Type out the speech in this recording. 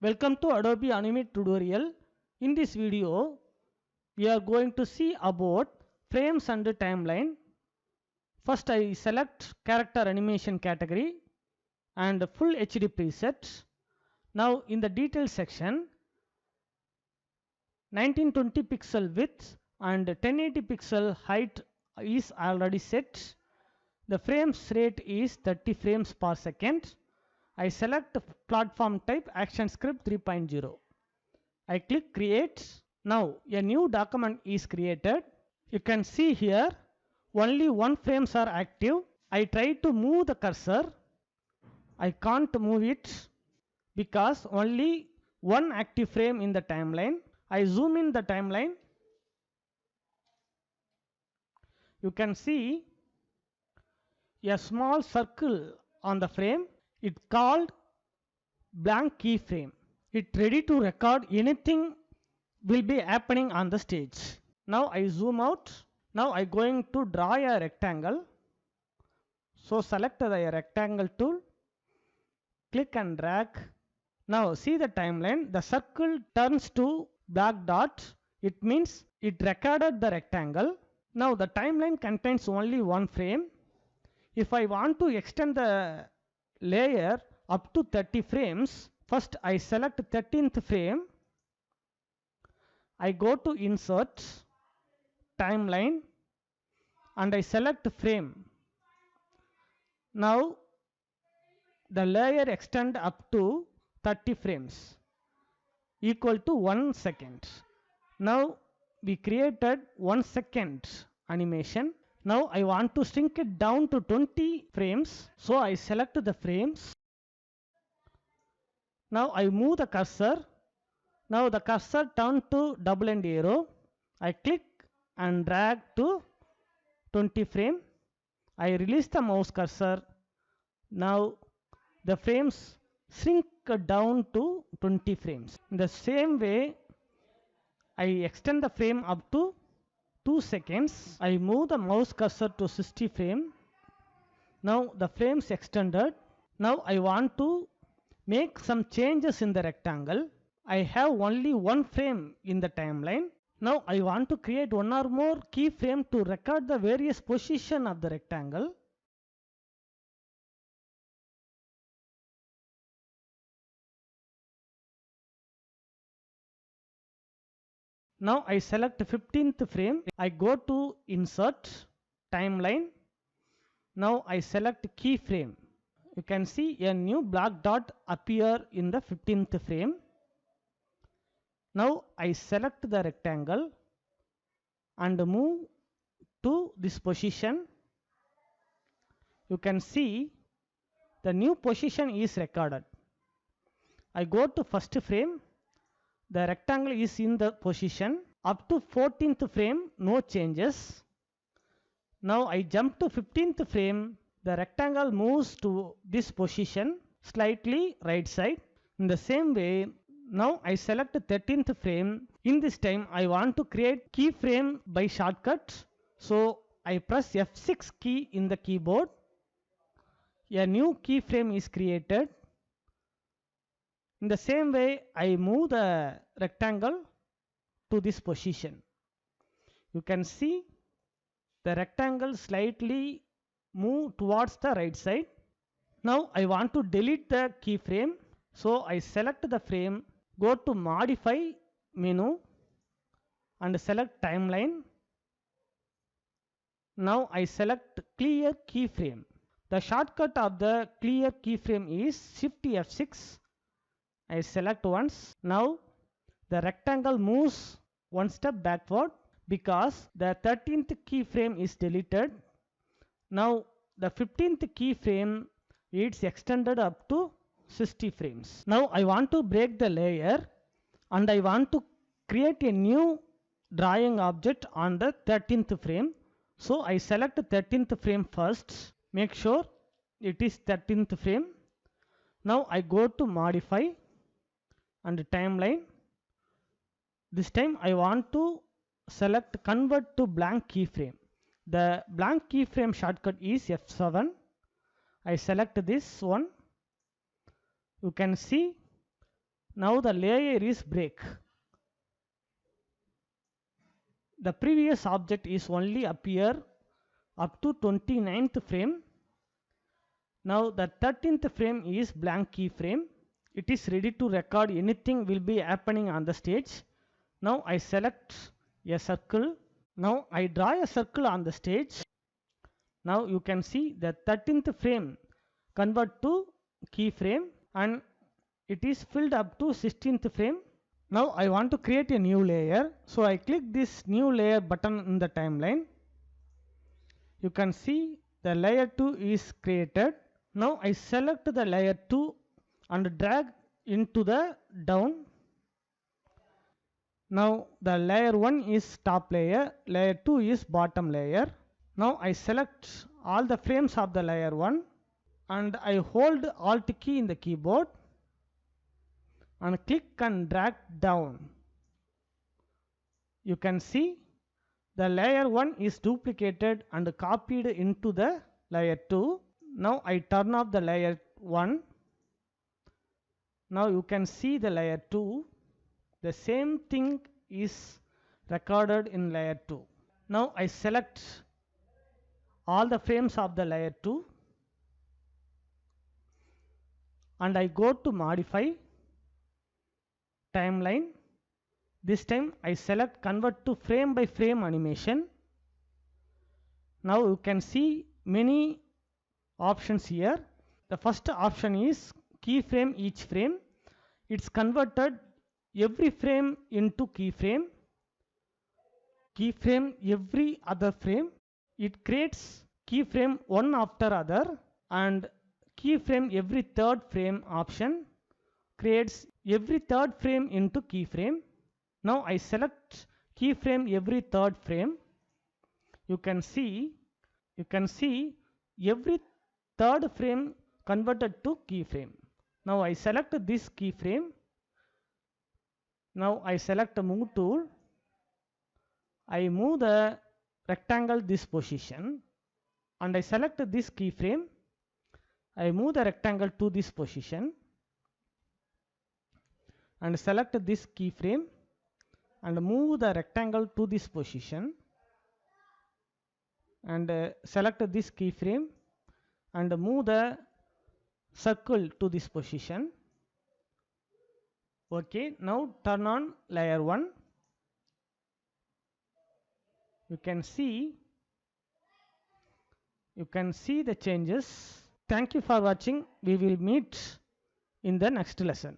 Welcome to Adobe Animate tutorial. In this video, we are going to see about frames and timeline. First, I select character animation category and full HD preset. Now in the detail section, 1920 pixel width and 1080 pixel height is already set. The frames rate is 30 frames per second. I select platform type ActionScript 3.0. I click create. Now a new document is created. You can see here only one frames are active. I try to move the cursor. I can't move it because only one active frame in the timeline. I zoom in the timeline. You can see a small circle on the frame. It's called blank keyframe. It's ready to record anything will be happening on the stage. Now I zoom out. Now I going to draw a rectangle. So select the rectangle tool. Click and drag. Now see the timeline. The circle turns to black dot. It means it recorded the rectangle. Now the timeline contains only one frame. If I want to extend the layer up to 30 frames, first I select 13th frame. I go to insert, timeline, and I select frame. Now the layer extend up to 30 frames equal to 1 second. Now we created 1 second animation. Now I want to shrink it down to 20 frames. So I select the frames. Now I move the cursor. Now the cursor turn to double end arrow. I click and drag to 20 frame. I release the mouse cursor. Now the frames shrink down to 20 frames. In the same way, I extend the frame up to 2 seconds. I move the mouse cursor to 60 frame. Now the frames extended. Now I want to make some changes in the rectangle. I have only one frame in the timeline. Now I want to create one or more keyframe to record the various position of the rectangle. Now I select 15th frame. I go to insert, timeline. Now I select keyframe. You can see a new black dot appear in the 15th frame. Now I select the rectangle and move to this position. You can see the new position is recorded. I go to first frame. The rectangle is in the position. Up to 14th frame, no changes. Now I jump to 15th frame. The rectangle moves to this position, slightly right side. In the same way, now I select 13th frame. In this time, I want to create keyframe by shortcut. So I press F6 key in the keyboard. A new keyframe is created. In the same way, I move the rectangle to this position. You can see the rectangle slightly move towards the right side. Now I want to delete the keyframe. So I select the frame, go to modify menu and select timeline. Now I select clear keyframe. The shortcut of the clear keyframe is Shift F6. I select once. Now the rectangle moves one step backward because the 13th keyframe is deleted. Now the 15th keyframe is extended up to 60 frames. Now I want to break the layer and I want to create a new drawing object on the 13th frame. So I select 13th frame first. Make sure it is 13th frame. Now I go to modify and timeline. This time I want to select convert to blank keyframe. The blank keyframe shortcut is F7. I select this one. You can see now the layer is break. The previous object is only appear up to 29th frame. Now the 13th frame is blank keyframe. It is ready to record anything will be happening on the stage. Now I select a circle. Now I draw a circle on the stage. Now you can see the 13th frame convert to keyframe and it is filled up to 16th frame. Now I want to create a new layer. So I click this new layer button in the timeline. You can see the layer 2 is created. Now I select the layer 2 and drag into the down. Now the layer 1 is top layer, layer 2 is bottom layer. Now I select all the frames of the layer 1 and I hold Alt key in the keyboard and click and drag down. You can see the layer 1 is duplicated and copied into the layer 2. Now I turn off the layer 1. Now you can see the layer 2. The same thing is recorded in layer 2. Now I select all the frames of the layer 2 and I go to modify timeline. This time I select convert to frame by frame animation. Now you can see many options here. The first option is keyframe each frame. It's converted every frame into keyframe. Keyframe every other frame. It creates keyframe one after other, and keyframe every third frame option creates every third frame into keyframe. Now I select keyframe every third frame. You can see every third frame converted to keyframe. Now I select this keyframe. Now I select the move tool. I move the rectangle this position and I select this keyframe. I move the rectangle to this position and select this keyframe and move the rectangle to this position and select this keyframe and move the circle to this position. Okay, now turn on layer 1. You can see the changes. Thank you for watching. We will meet in the next lesson.